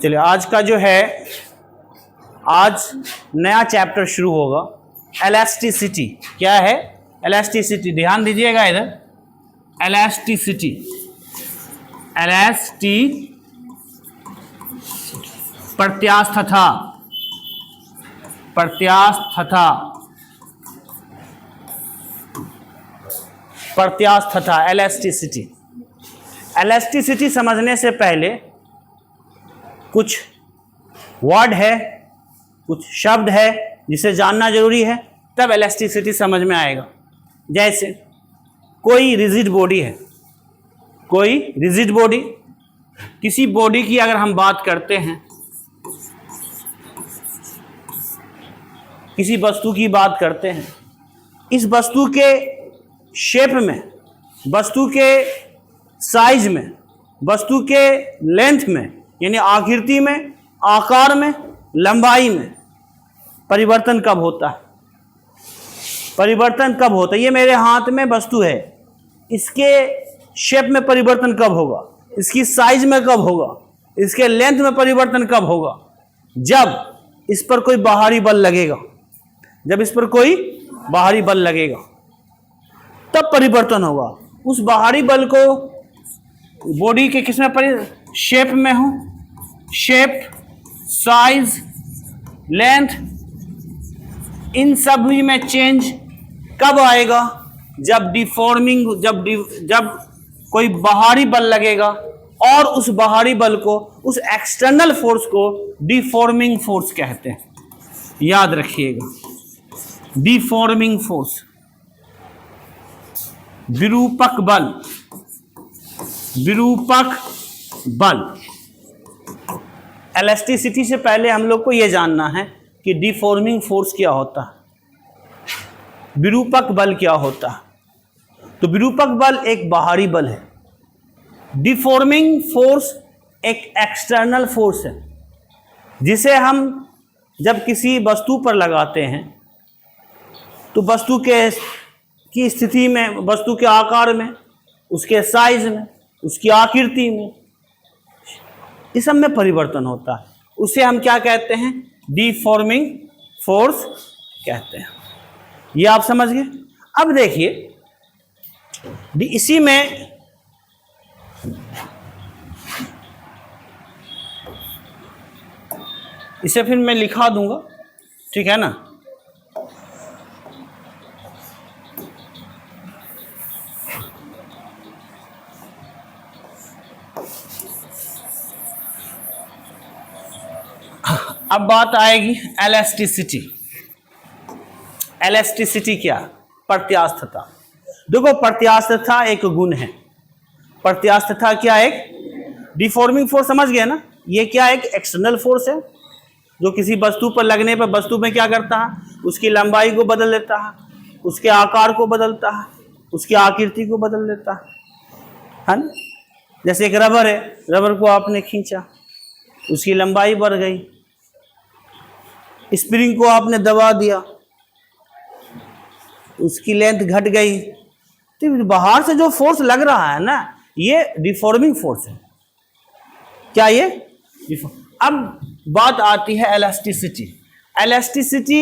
चलिए आज का जो है, आज नया चैप्टर शुरू होगा, इलास्टिसिटी। क्या है? इलास्टिसिटी। ध्यान दीजिएगा इधर, इलास्टिसिटी। प्रत्यास्थता, प्रत्यास्थता, प्रत्यास्थता, इलास्टिसिटी। इलास्टिसिटी समझने से पहले कुछ वर्ड है, कुछ शब्द है जिसे जानना जरूरी है, तब इलास्टिसिटी समझ में आएगा। जैसे कोई रिजिड बॉडी है, कोई रिजिड बॉडी, किसी बॉडी की अगर हम बात करते हैं, किसी वस्तु की बात करते हैं, इस वस्तु के शेप में, वस्तु के साइज में, वस्तु के लेंथ में, यानी आकृति में, आकार में, लंबाई में परिवर्तन कब होता है? परिवर्तन कब होता है? ये मेरे हाथ में वस्तु है, इसके शेप में परिवर्तन कब होगा? इसकी साइज में कब होगा? इसके लेंथ में परिवर्तन कब होगा? जब इस पर कोई बाहरी बल लगेगा, जब इस पर कोई बाहरी बल लगेगा तब परिवर्तन होगा। उस बाहरी बल को बॉडी के किस में शेप में हो, शेप, साइज, लेंथ, इन सभी में चेंज कब आएगा? जब डिफॉर्मिंग, जब कोई बाहरी बल लगेगा और उस बाहरी बल को, उस एक्सटर्नल फोर्स को डिफॉर्मिंग फोर्स कहते हैं। याद रखिएगा, डिफॉर्मिंग फोर्स, विरूपक बल, विरूपक बल। इलास्टिसिटी से पहले हम लोग को यह जानना है कि डिफॉर्मिंग फोर्स क्या होता है, विरूपक बल क्या होता है। तो विरूपक बल एक बाहरी बल है, डिफॉर्मिंग फोर्स एक एक्सटर्नल फोर्स है, जिसे हम जब किसी वस्तु पर लगाते हैं तो वस्तु की स्थिति में, वस्तु के आकार में, उसके साइज में, उसकी आकृति में, इस सब में परिवर्तन होता है। उसे हम क्या कहते हैं? डिफॉर्मिंग फोर्स कहते हैं। ये आप समझ गए। अब देखिए, इसी में इसे फिर मैं लिखा दूंगा, ठीक है ना। अब बात आएगी इलास्टिसिटी। इलास्टिसिटी क्या? प्रत्यास्थता। देखो, प्रत्यास्थता एक गुण है। प्रत्यास्थता क्या? एक डिफॉर्मिंग फोर्स, समझ गए ना। ये क्या? एक एक्सटर्नल फोर्स है जो किसी वस्तु पर लगने पर वस्तु में क्या करता है? उसकी लंबाई को बदल देता है, उसके आकार को बदलता है, उसकी आकृति को बदल देता है ना। जैसे एक रबर है, रबर को आपने खींचा, उसकी लंबाई बढ़ गई। स्प्रिंग को आपने दबा दिया, उसकी लेंथ घट गई। तो बाहर से जो फोर्स लग रहा है ना, ये डिफॉर्मिंग फोर्स है। क्या ये? अब बात आती है इलास्टिसिटी। इलास्टिसिटी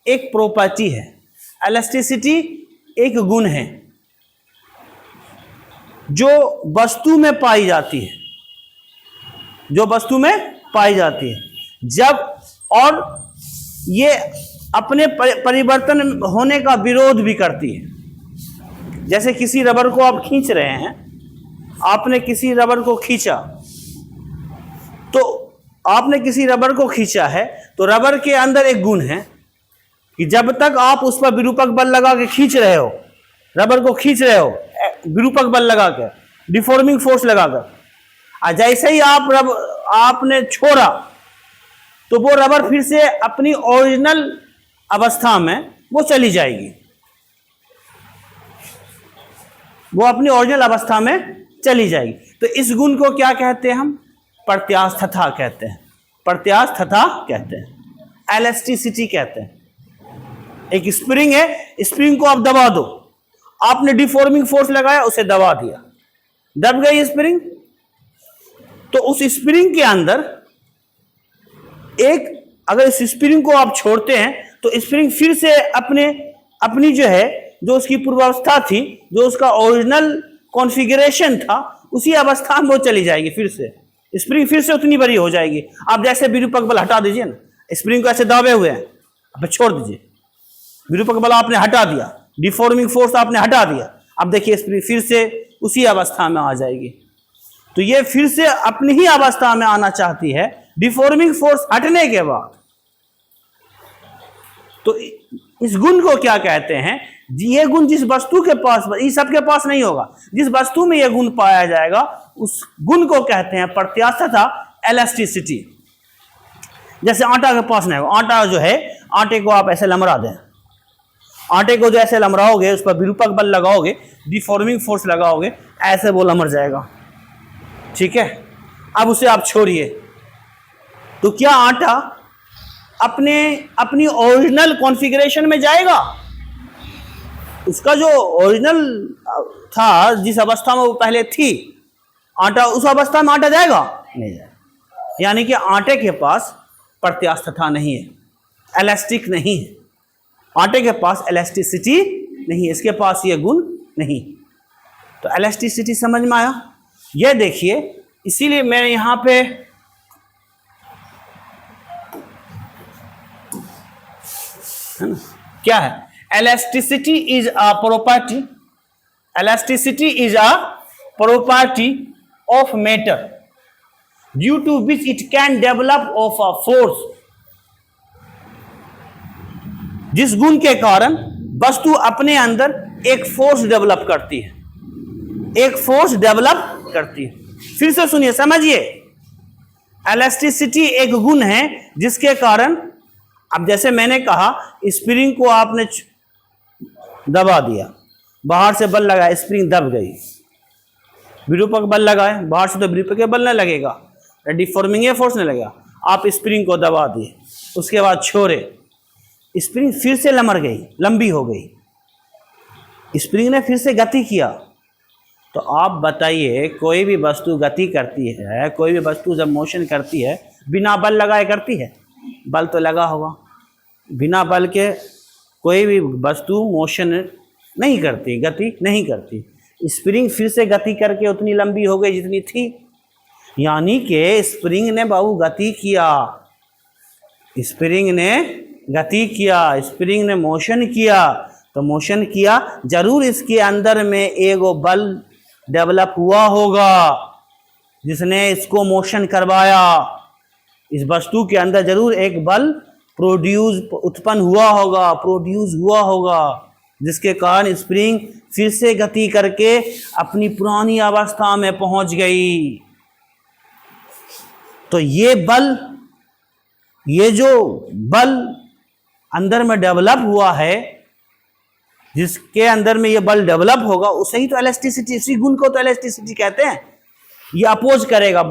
एक प्रॉपर्टी है, इलास्टिसिटी एक गुण है जो वस्तु में पाई जाती है, जो वस्तु में पाई जाती है। जब, और ये अपने परिवर्तन होने का विरोध भी करती है। जैसे किसी रबर को आप खींच रहे हैं, आपने किसी रबर को खींचा, तो आपने किसी रबर को खींचा है, तो रबर के अंदर एक गुण है कि जब तक आप उस पर विरूपक बल लगा के खींच रहे हो, रबर को खींच रहे हो विरूपक बल लगा कर, डिफॉर्मिंग फोर्स लगाकर, जैसे ही आपने छोड़ा तो वो रबर फिर से अपनी ओरिजिनल अवस्था में वो चली जाएगी, वो अपनी ओरिजिनल अवस्था में चली जाएगी। तो इस गुण को क्या कहते हैं? हम प्रत्यास्थता कहते हैं, प्रत्यास्थता कहते हैं, इलास्टिसिटी कहते हैं। एक स्प्रिंग है, स्प्रिंग को आप दबा दो, आपने डिफॉर्मिंग फोर्स लगाया, उसे दबा दिया, दब गई स्प्रिंग। तो उस स्प्रिंग के अंदर एक अगर इस स्प्रिंग को आप छोड़ते हैं तो स्प्रिंग फिर से अपनी जो है, जो उसकी पूर्वावस्था थी, जो उसका ओरिजिनल कॉन्फ़िगरेशन था, उसी अवस्था में वो चली जाएगी। फिर से स्प्रिंग फिर से उतनी बड़ी हो जाएगी। आप जैसे विरूपक बल हटा दीजिए ना, स्प्रिंग को ऐसे दाबे हुए हैं, अब छोड़ दीजिए, विरूपक बल आपने हटा दिया, डिफॉर्मिंग फोर्स आपने हटा दिया, अब देखिए स्प्रिंग फिर से उसी अवस्था में आ जाएगी। तो ये फिर से अपनी ही अवस्था में आना चाहती है डिफॉर्मिंग फोर्स हटने के बाद। तो इस गुण को क्या कहते हैं? ये गुण जिस वस्तु के पास, ये सबके पास नहीं होगा, जिस वस्तु में यह गुण पाया जाएगा उस गुण को कहते हैं प्रत्यास्थता, इलास्टिसिटी। जैसे आटा के पास नहीं होगा, आटा जो है, आटे को आप ऐसे लमरा दें, आटे को जो ऐसे लमराओगे, उस पर विरूपक बल लगाओगे, डिफॉर्मिंग फोर्स लगाओगे, ऐसे वो लमर जाएगा। ठीक है, अब उसे आप छोड़िए, तो क्या आटा अपनी ओरिजिनल कॉन्फ़िगरेशन में जाएगा? उसका जो ओरिजिनल था, जिस अवस्था में वो पहले थी आटा, उस अवस्था में आटा जाएगा? नहीं जाएगा। यानी कि आटे के पास प्रत्यास्थता नहीं है, इलास्टिक नहीं है, आटे के पास इलास्टिसिटी नहीं है, इसके पास ये गुण नहीं। तो इलास्टिसिटी समझ में आया? ये देखिए, इसीलिए मैं यहां पे है ना, क्या है? Elasticity is a property, elasticity is a property of matter due to which it can develop of a force. जिस गुण के कारण वस्तु अपने अंदर एक फोर्स डेवलप करती है, एक फोर्स डेवलप करती है। फिर से सुनिए, समझिए, इलास्टिसिटी एक गुण है जिसके कारण, अब जैसे मैंने कहा, स्प्रिंग को आपने दबा दिया, बाहर से बल लगाया, स्प्रिंग दब गई, विरूपक बल लगाए, बाहर से तो विरूपक बल नहीं लगेगा, डिफॉर्मिंग फोर्स नहीं लगेगा, आप स्प्रिंग को दबा दिए, उसके बाद छोड़े, स्प्रिंग फिर से लमर गई, लंबी हो गई, स्प्रिंग ने फिर से गति किया। तो आप बताइए, कोई भी वस्तु गति करती है, कोई भी वस्तु जब मोशन करती है, बिना बल लगाए करती है? बल तो लगा होगा। बिना बल के कोई भी वस्तु मोशन नहीं करती, गति नहीं करती। स्प्रिंग फिर से गति करके उतनी लंबी हो गई जितनी थी, यानी कि स्प्रिंग ने बाबू गति किया, स्प्रिंग ने गति किया, स्प्रिंग ने मोशन किया। तो मोशन किया, जरूर इसके अंदर में एगो बल डेवलप हुआ होगा जिसने इसको मोशन करवाया। इस वस्तु के अंदर जरूर एक बल उत्पन्न हुआ होगा, जिसके कारण स्प्रिंग फिर से गति करके अपनी पुरानी अवस्था में पहुंच गई। तो ये बल, ये जो बल अंदर में डेवलप हुआ है, जिसके अंदर में ये बल डेवलप होगा, उसे ही तो इलास्टिसिटी, इसी गुण को तो इलास्टिसिटी कहते हैं। ये अपोज करेगा,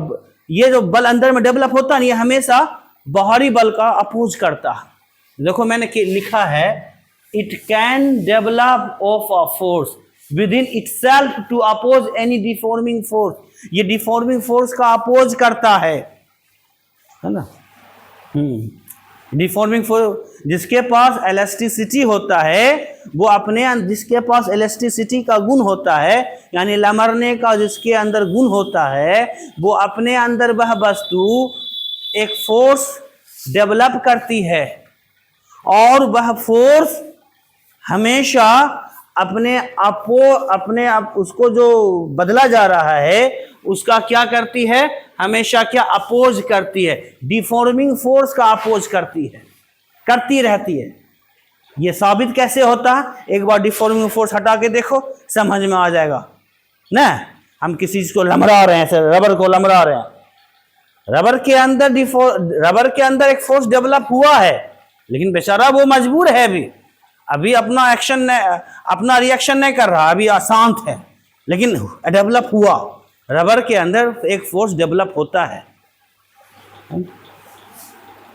ये जो बल अंदर में डेवलप होता है, ये हमेशा बाहरी बल का अपोज करता है। देखो मैंने लिखा है, it can develop of a force within itself to oppose any deforming force. ये डिफॉर्मिंग फोर्स का अपोज करता है ना। डिफॉर्मिंग फोर्स, जिसके पास इलास्टिसिटी होता है, वो अपने, जिसके पास इलास्टिसिटी का गुण होता है, यानी लमरने का जिसके अंदर गुण होता है, वो अपने अंदर वह वस्तु एक फोर्स डेवलप करती है, और वह फोर्स हमेशा अपने आप उसको जो बदला जा रहा है उसका क्या करती है? हमेशा क्या अपोज करती है? डिफॉर्मिंग फोर्स का अपोज करती है, करती रहती है। ये साबित कैसे होता है? एक बार डिफॉर्मिंग फोर्स हटा के देखो, समझ में आ जाएगा ना। हम किसी चीज को लमरा रहे हैं, रबर को लमरा रहे हैं, रबर के अंदर एक फोर्स डेवलप हुआ है, लेकिन बेचारा वो मजबूर है, अभी अपना रिएक्शन नहीं कर रहा, अभी अशांत है, लेकिन डेवलप हुआ। रबर के अंदर एक फोर्स डेवलप होता है,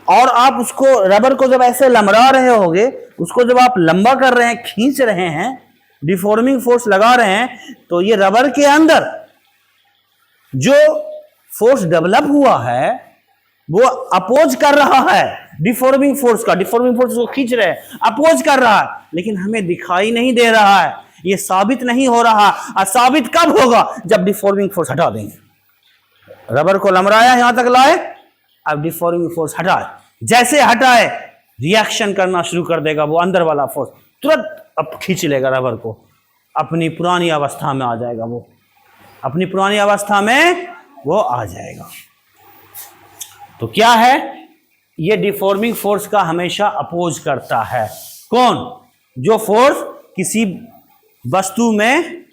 और आप उसको, रबर को जब ऐसे लमरा रहे होगे, उसको जब आप लंबा कर रहे हैं, खींच रहे हैं, डिफॉर्मिंग फोर्स लगा रहे हैं, तो ये रबर के अंदर जो फोर्स डेवलप हुआ है, वो अपोज कर रहा है डिफॉर्मिंग फोर्स का, डिफॉर्मिंग फोर्स को खींच रहे हैं, अपोज कर रहा है, लेकिन हमें दिखाई नहीं दे रहा है, ये साबित नहीं हो रहा। और साबित कब होगा? जब डिफॉर्मिंग फोर्स हटा देंगे। रबर को लमराया, यहां तक लाए, अब डिफॉर्मिंग फोर्स हटाए, जैसे हटाए रिएक्शन करना शुरू कर देगा वो अंदर वाला फोर्स, तुरंत अब खींच लेगा रबर को, अपनी पुरानी अवस्था में आ जाएगा, वो अपनी पुरानी अवस्था में वो आ जाएगा। तो क्या है? ये डिफॉर्मिंग फोर्स का हमेशा अपोज करता है। कौन? जो फोर्स किसी वस्तु में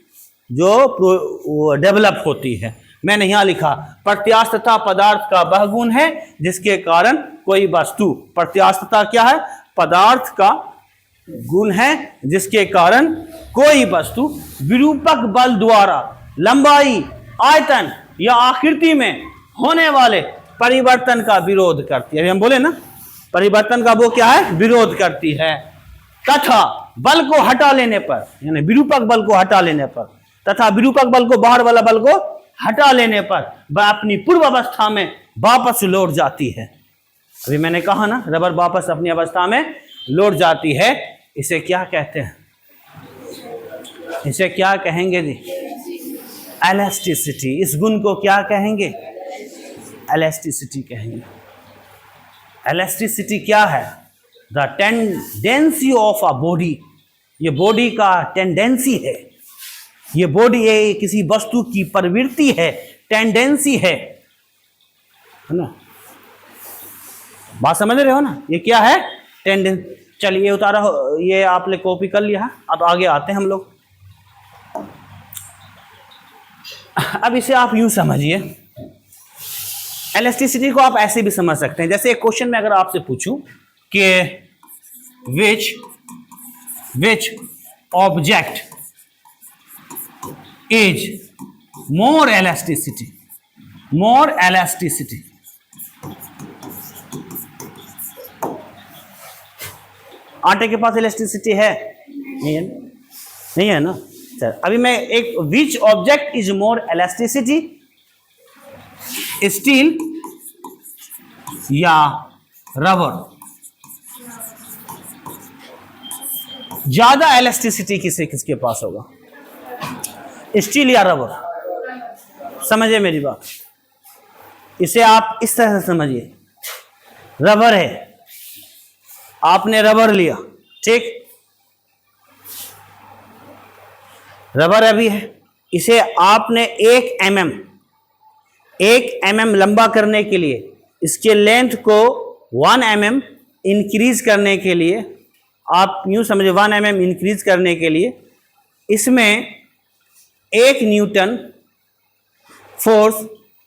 जो डेवलप होती है। मैंने यहां लिखा प्रत्यास्थता पदार्थ का वह गुण है जिसके कारण कोई वस्तु, प्रत्यास्थता क्या है? पदार्थ का गुण है जिसके कारण कोई वस्तु विरूपक बल द्वारा लंबाई, आयतन या आकृति में होने वाले परिवर्तन का विरोध करती है। अभी हम बोले ना, परिवर्तन का वो क्या है? विरोध करती है। तथा बल को हटा लेने पर, यानी विरूपक बल को हटा लेने पर, तथा विरूपक बल को, बाहर वाला बल को हटा लेने पर वह अपनी पूर्व अवस्था में वापस लौट जाती है। अभी मैंने कहा ना, रबर वापस अपनी अवस्था में लौट जाती है। इसे क्या कहते हैं? इसे क्या कहेंगे जी? एलास्टिसिटी। इस गुण को क्या कहेंगे? एलास्टिसिटी कहेंगे। एलास्टिसिटी क्या है? The tendency of a body. ये बॉडी का टेंडेंसी है, ये बॉडी है, किसी वस्तु की प्रवृत्ति है, टेंडेंसी है ना? बात समझ रहे हो ना? ये क्या है? टेंडेंसी। चलिए उतारा, ये आपने कॉपी कर लिया। अब आगे आते हैं हम लोग। अब इसे आप यूं समझिए, इलास्टिसिटी को आप ऐसे भी समझ सकते हैं, जैसे एक क्वेश्चन में अगर आपसे पूछूं कि which object is more elasticity आटे के पास इलास्टिसिटी है? नहीं है ना? चल, अभी मैं एक, which object is more elasticity, steel या रबर? ज्यादा इलास्टिसिटी किसके पास होगा? स्टील या रबर? समझिए मेरी बात, इसे आप इस तरह से समझिए। रबर है, आपने रबर लिया, ठीक, रबर अभी है, इसे आपने 1 mm लंबा करने के लिए, इसके लेंथ को 1 mm इंक्रीज करने के लिए, आप यूं समझिए 1 mm इंक्रीज करने के लिए इसमें 1 न्यूटन फोर्स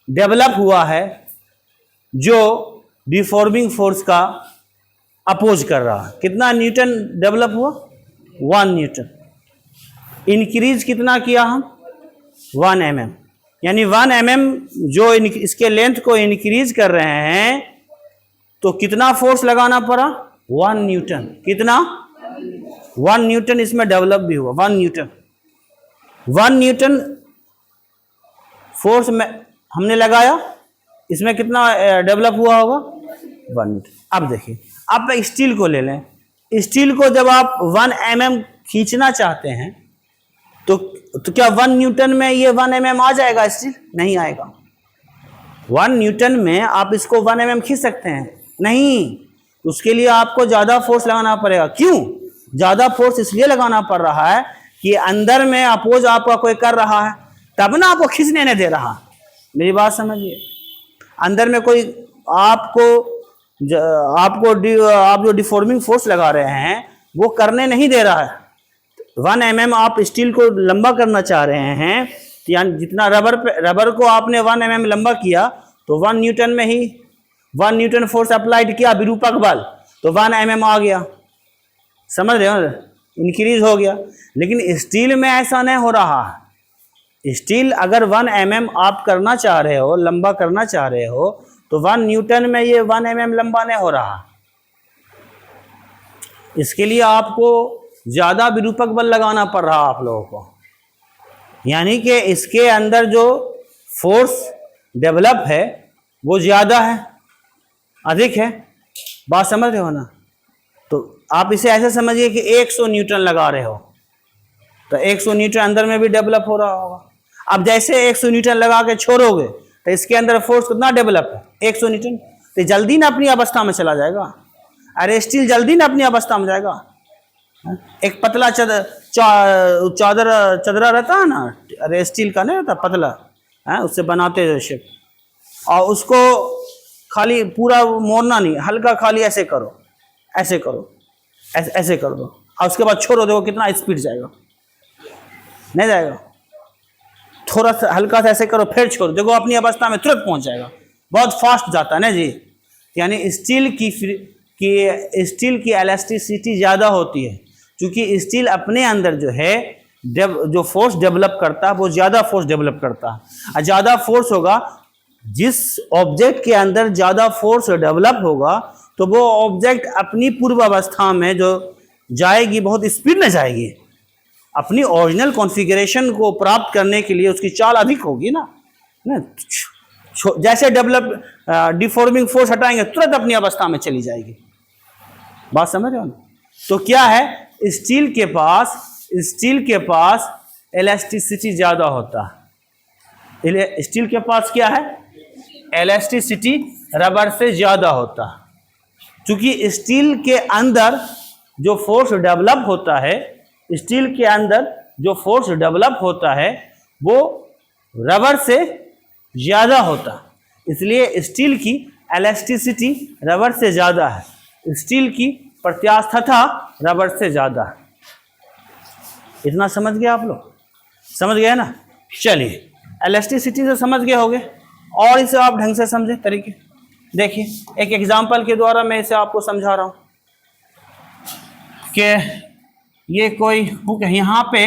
डेवलप हुआ है जो डिफॉर्मिंग फोर्स का अपोज कर रहा है। कितना न्यूटन डेवलप हुआ? 1 न्यूटन। इंक्रीज कितना किया हम? 1 mm। यानी 1 mm जो इसके लेंथ को इंक्रीज कर रहे हैं, तो कितना फोर्स लगाना पड़ा? 1 न्यूटन। कितना? 1 न्यूटन इसमें डेवलप भी हुआ। 1 न्यूटन फोर्स में हमने लगाया, इसमें कितना डेवलप हुआ होगा? 1 न्यूटन। अब देखिए, आप स्टील को ले लें, स्टील को जब आप 1 mm खींचना चाहते हैं तो क्या 1 न्यूटन में ये 1 mm आ जाएगा? स्टील नहीं आएगा। 1 न्यूटन में आप इसको 1 mm खींच सकते हैं? नहीं, उसके लिए आपको ज्यादा फोर्स लगाना पड़ेगा। क्यों ज्यादा फोर्स? इसलिए लगाना पड़ रहा है कि अंदर में अपोज आपका कोई कर रहा है, तब ना आपको खींचने नहीं दे रहा। मेरी बात समझिए, अंदर में कोई आप जो डिफॉर्मिंग फोर्स लगा रहे हैं वो करने नहीं दे रहा है। 1 mm आप स्टील को लंबा करना चाह रहे हैं, यानी जितना रबर को आपने 1 mm लंबा किया तो 1 न्यूटन में ही 1 न्यूटन फोर्स अप्लाइड किया, विरूपक बल, तो 1 mm आ गया। समझ रहे हो? इंक्रीज हो गया। लेकिन स्टील में ऐसा नहीं हो रहा है। स्टील अगर 1 mm आप करना चाह रहे हो, लंबा करना चाह रहे हो, तो 1 न्यूटन में ये 1 mm लंबा नहीं हो रहा। इसके लिए आपको ज्यादा विरूपक बल लगाना पड़ रहा आप लोगों को, यानी कि इसके अंदर जो फोर्स डेवलप है वो ज्यादा है। अधिक है। बात समझ रहे हो ना? तो आप इसे ऐसे समझिए कि 100 न्यूटन लगा रहे हो, तो 100 न्यूटन अंदर में भी डेवलप हो रहा होगा। अब जैसे 100 न्यूटन लगा के छोड़ोगे तो इसके अंदर फोर्स कितना डेवलप है? 100 न्यूटन। तो जल्दी ना अपनी अवस्था में चला जाएगा। अरे स्टील जल्दी ना अपनी अवस्था में जाएगा। एक पतला चदरा रहता है ना, अरे स्टील का नहीं रहता, पतला है, उससे बनाते हैं शिप, और उसको खाली पूरा मोड़ना नहीं, हल्का खाली ऐसे करो, ऐसे करो, ऐसे कर दो, और उसके बाद छोड़ो, देखो कितना स्पीड जाएगा। नहीं जाएगा? थोड़ा सा हल्का सा ऐसे करो, फिर छोड़ो, देखो अपनी अवस्था में तुरंत पहुंच जाएगा। बहुत फास्ट जाता है ना जी। यानी स्टील की इलास्टिसिटी ज़्यादा होती है, क्योंकि स्टील अपने अंदर जो है जो फोर्स डेवलप करता है वो ज़्यादा फोर्स डेवलप करता है। और ज़्यादा फोर्स होगा, जिस ऑब्जेक्ट के अंदर ज़्यादा फोर्स डेवलप होगा तो वो ऑब्जेक्ट अपनी पूर्व अवस्था में जो जाएगी बहुत स्पीड में जाएगी। अपनी ओरिजिनल कॉन्फ़िगरेशन को प्राप्त करने के लिए उसकी चाल अधिक होगी ना। जैसे डिफॉर्मिंग फोर्स हटाएंगे तुरंत अपनी अवस्था में चली जाएगी। बात समझ रहे हो ना? तो क्या है, स्टील के पास इलास्टिसिटी ज़्यादा होता है। स्टील के पास क्या है? इलास्टिसिटी रबर से ज़्यादा होता है, क्योंकि स्टील के अंदर जो फोर्स डेवलप होता है, स्टील के अंदर जो फोर्स डेवलप होता है वो रबर से ज़्यादा होता है। इसलिए स्टील की इलास्टिसिटी रबर से ज़्यादा है, स्टील की प्रत्यास्थता रबर से ज़्यादा है। इतना समझ गए आप लोग? समझ गए ना? चलिए, इलास्टिसिटी से समझ गए होगे, और इसे आप ढंग से समझे तरीके। देखिए, एक एग्जांपल के द्वारा मैं इसे आपको समझा रहा हूँ कि ये कोई हुक है, यहाँ पे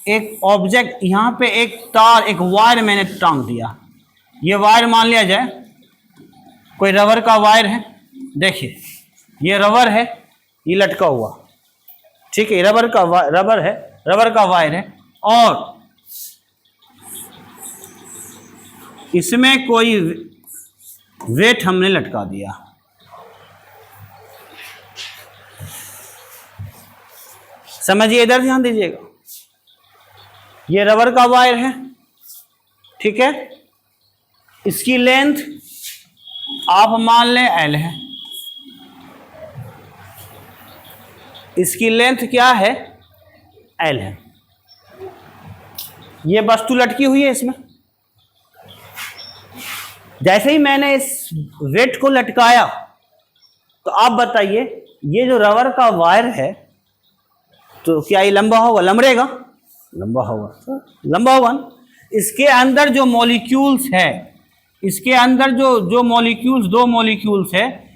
एक ऑब्जेक्ट, यहाँ पे एक तार, एक वायर मैंने टांग दिया। ये वायर मान लिया जाए कोई रबर का वायर है। देखिए, ये रबर है, ये लटका हुआ, ठीक है, रबर का वायर है, और इसमें कोई वेट हमने लटका दिया। समझिए, इधर ध्यान दीजिएगा। ये रबर का वायर है, ठीक है, इसकी लेंथ आप मान लें L है। इसकी लेंथ क्या है? L है। ये वस्तु लटकी हुई है इसमें। जैसे ही मैंने इस वेट को लटकाया तो आप बताइए, ये जो रबर का वायर है तो क्या ये लंबा होगा? लमड़ेगा? लंबा होगा। इसके अंदर जो मॉलिक्यूल्स है, इसके अंदर जो मॉलिक्यूल्स, दो मॉलिक्यूल्स है,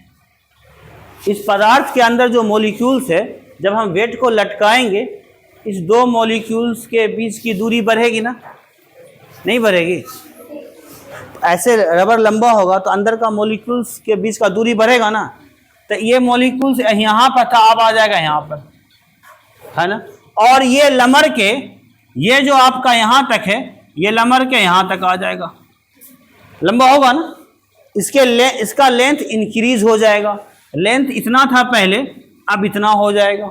इस पदार्थ के अंदर जो मॉलिक्यूल्स है, जब हम वेट को लटकाएंगे इस दो मॉलिक्यूल्स के बीच की दूरी बढ़ेगी ना? नहीं बढ़ेगी? ऐसे रबर लंबा होगा तो अंदर का मॉलिक्यूल्स के बीच का दूरी बढ़ेगा ना। तो ये मॉलिक्यूल्स यहाँ पर था, अब आ जाएगा यहाँ पर, है ना। और ये लमर के, ये जो आपका यहाँ तक है, ये लमर के यहाँ तक आ जाएगा, लंबा होगा ना। इसका लेंथ इंक्रीज हो जाएगा। लेंथ इतना था पहले, अब इतना हो जाएगा।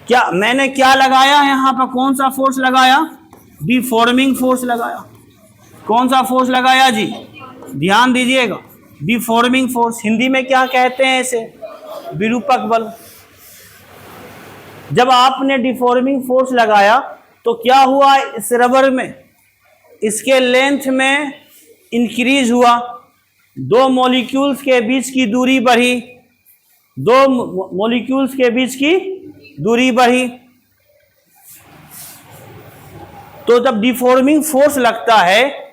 क्या मैंने क्या लगाया यहाँ पर? कौन सा फोर्स लगाया? डिफॉर्मिंग फोर्स लगाया। कौन सा फोर्स लगाया जी? ध्यान दीजिएगा, डिफॉर्मिंग फोर्स। हिंदी में क्या कहते हैं इसे? विरूपक बल। जब आपने डिफॉर्मिंग फोर्स लगाया तो क्या हुआ? इस रबर में, इसके लेंथ में इंक्रीज हुआ, दो मॉलिक्यूल्स के बीच की दूरी बढ़ी, दो मॉलिक्यूल्स के बीच की दूरी बढ़ी। तो जब डिफॉर्मिंग फोर्स लगता है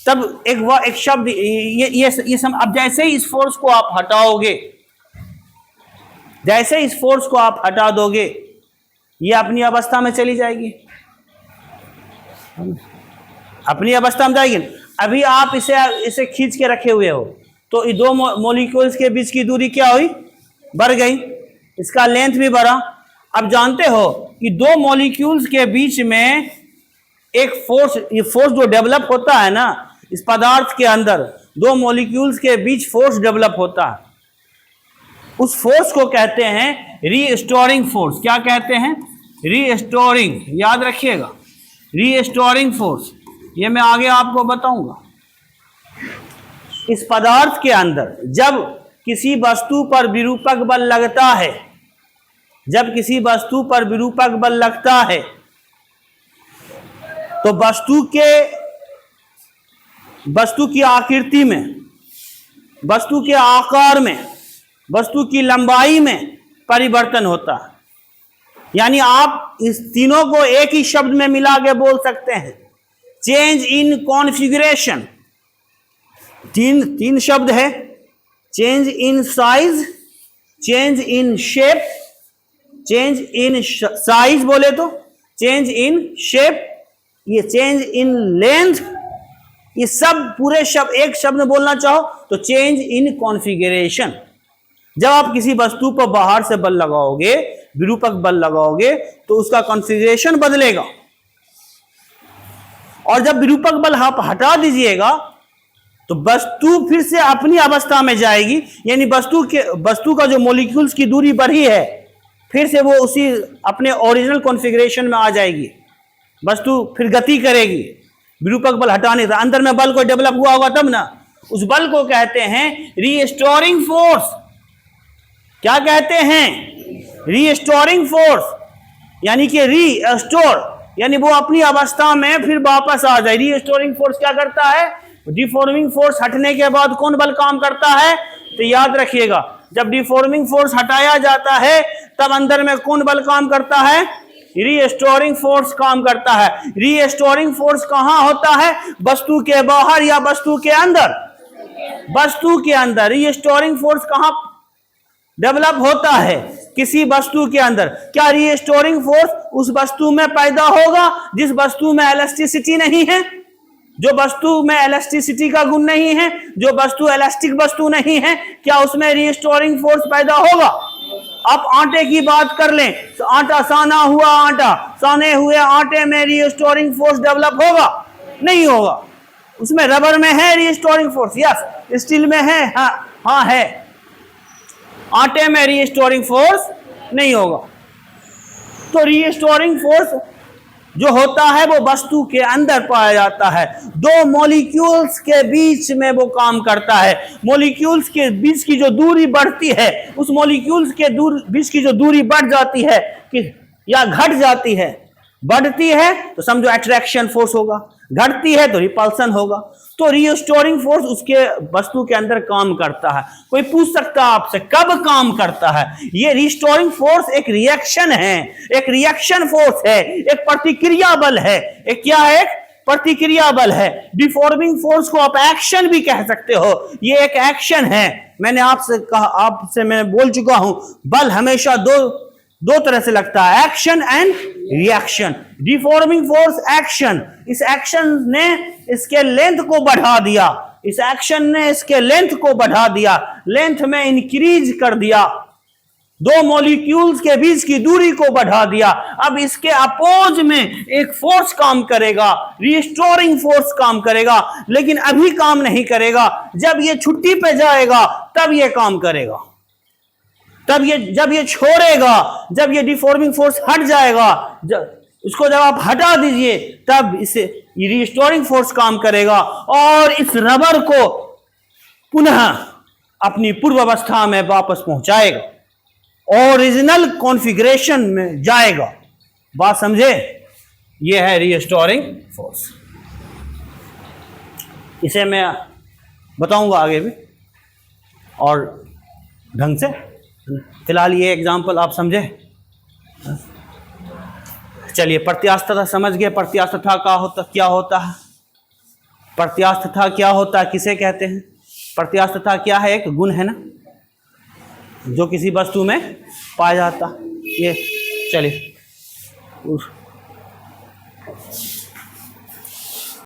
तब एक शब्द ये अब जैसे ही इस फोर्स को आप हटाओगे, जैसे इस फोर्स को आप हटा दोगे, ये अपनी अवस्था में चली जाएगी, अपनी अवस्था में जाएगी। अभी आप इसे खींच के रखे हुए हो तो ये दो मॉलिक्यूल्स के बीच की दूरी क्या हुई? बढ़ गई, इसका लेंथ भी बढ़ा। अब जानते हो कि दो मॉलिक्यूल्स के बीच में एक फोर्स, ये फोर्स जो डेवलप होता है ना इस पदार्थ के अंदर, दो मॉलिक्यूल्स के बीच फोर्स डेवलप होता है, उस फोर्स को कहते हैं रीस्टोरिंग फोर्स। क्या कहते हैं? रीस्टोरिंग, याद रखिएगा, रीस्टोरिंग फोर्स। ये मैं आगे आपको बताऊंगा। इस पदार्थ के अंदर जब किसी वस्तु पर विरूपक बल लगता है, जब किसी वस्तु पर विरूपक बल लगता है तो वस्तु की आकृति में, वस्तु के आकार में, वस्तु की लंबाई में परिवर्तन होता है। यानी आप इस तीनों को एक ही शब्द में मिला के बोल सकते हैं, चेंज इन कॉन्फ़िगरेशन। तीन शब्द है, change in size, change in shape, change in size बोले तो चेंज इन शेप, ये चेंज इन लेंथ, ये सब पूरे शब्द एक शब्द में बोलना चाहो तो चेंज इन कॉन्फ़िगरेशन। जब आप किसी वस्तु पर बाहर से बल लगाओगे, विरूपक बल लगाओगे, तो उसका कॉन्फ़िगरेशन बदलेगा। और जब विरूपक बल आप हटा दीजिएगा तो वस्तु फिर से अपनी अवस्था में जाएगी। यानी वस्तु का जो मॉलिक्यूल्स की दूरी बढ़ी है, फिर से वो उसी अपने ओरिजिनल कॉन्फ़िगरेशन में आ जाएगी। वस्तु फिर गति करेगी विरूपक बल हटाने से। अंदर में बल को डेवलप हुआ होगा तब ना। उस बल को कहते हैं रीस्टोरिंग फोर्स। क्या कहते हैं? Restoring force. यानी कि रीस्टोर, यानी वो अपनी अवस्था में फिर वापस आ जाए। रीस्टोरिंग फोर्स क्या करता है? डिफॉर्मिंग फोर्स हटने के बाद कौन बल काम करता है? तो याद रखिएगा, जब डिफॉर्मिंग फोर्स हटाया जाता है तब अंदर में कौन बल काम करता है? रीस्टोरिंग फोर्स काम करता है। रीस्टोरिंग फोर्स कहां होता है? वस्तु के बाहर या वस्तु के अंदर? वस्तु के अंदर। रीस्टोरिंग फोर्स कहां डेवलप होता है? किसी वस्तु के अंदर। क्या रीस्टोरिंग फोर्स उस वस्तु में पैदा होगा जिस वस्तु में इलास्टिसिटी नहीं है, जो वस्तु में इलास्टिसिटी का गुण नहीं है, जो वस्तु इलास्टिक वस्तु नहीं है? क्या उसमें रीस्टोरिंग फोर्स पैदा होगा? आप आटे की बात कर लें तो आटा, साना हुआ आटा, साने हुए आटे में रीस्टोरिंग फोर्स डेवलप होगा? नहीं होगा। उसमें रबर में है रीस्टोरिंग फोर्स, यस। स्टील में है, हाँ है। आटे में रीस्टोरिंग फोर्स नहीं होगा। तो रीस्टोरिंग फोर्स जो होता है वो वस्तु के अंदर पाया जाता है। दो मॉलिक्यूल्स के बीच में वो काम करता है। मॉलिक्यूल्स के बीच की जो दूरी बढ़ती है, उस मॉलिक्यूल्स के बीच की जो दूरी बढ़ जाती है कि या घट जाती है, बढ़ती है तो समझो अट्रैक्शन फोर्स होगा, घटती है तो रिपल्सन होगा। तो रीस्टोरिंग फोर्स उसके वस्तु के अंदर काम करता है। कोई पूछ सकता है आपसे कब काम करता है? ये रीस्टोरिंग फोर्स एक रिएक्शन है, एक रिएक्शन फोर्स है, एक प्रतिक्रिया बल है। एक क्या है? एक प्रतिक्रिया बल है। डिफॉर्मिंग फोर्स को आप एक्शन भी कह सकते हो। ये एक एक्शन है। मैंने आपसे कहा, आपसे मैं बोल चुका हूं, बल हमेशा दो तरह से लगता है, action and reaction. Deforming force action, इस एक्शन ने इसके लेंथ को बढ़ा दिया, इस एक्शन ने इसके लेंथ को बढ़ा दिया, लेंथ में इंक्रीज कर दिया, दो मॉलिक्यूल्स के बीच की दूरी को बढ़ा दिया। अब इसके अपोज में एक फोर्स काम करेगा, रीस्टोरिंग फोर्स काम करेगा, लेकिन अभी काम नहीं करेगा। जब ये छुट्टी पे जाएगा तब ये काम करेगा। तब जब ये छोड़ेगा, जब ये डिफॉर्मिंग फोर्स हट जाएगा, उसको जब आप हटा दीजिए तब इसे रीस्टोरिंग फोर्स काम करेगा और इस रबर को पुनः अपनी पूर्व अवस्था में वापस पहुंचाएगा, ओरिजिनल कॉन्फ़िगरेशन में जाएगा। बात समझे? ये है रीस्टोरिंग फोर्स। इसे मैं बताऊंगा आगे भी और ढंग से। फिलहाल ये एग्जाम्पल आप समझे। चलिए, प्रत्यास्थता समझ गए। प्रत्यास्थता क्या होता है? प्रत्यास्थता क्या होता है, किसे कहते हैं? प्रत्यास्थता क्या है? एक गुण है ना, जो किसी वस्तु में पाया जाता है। ये चलिए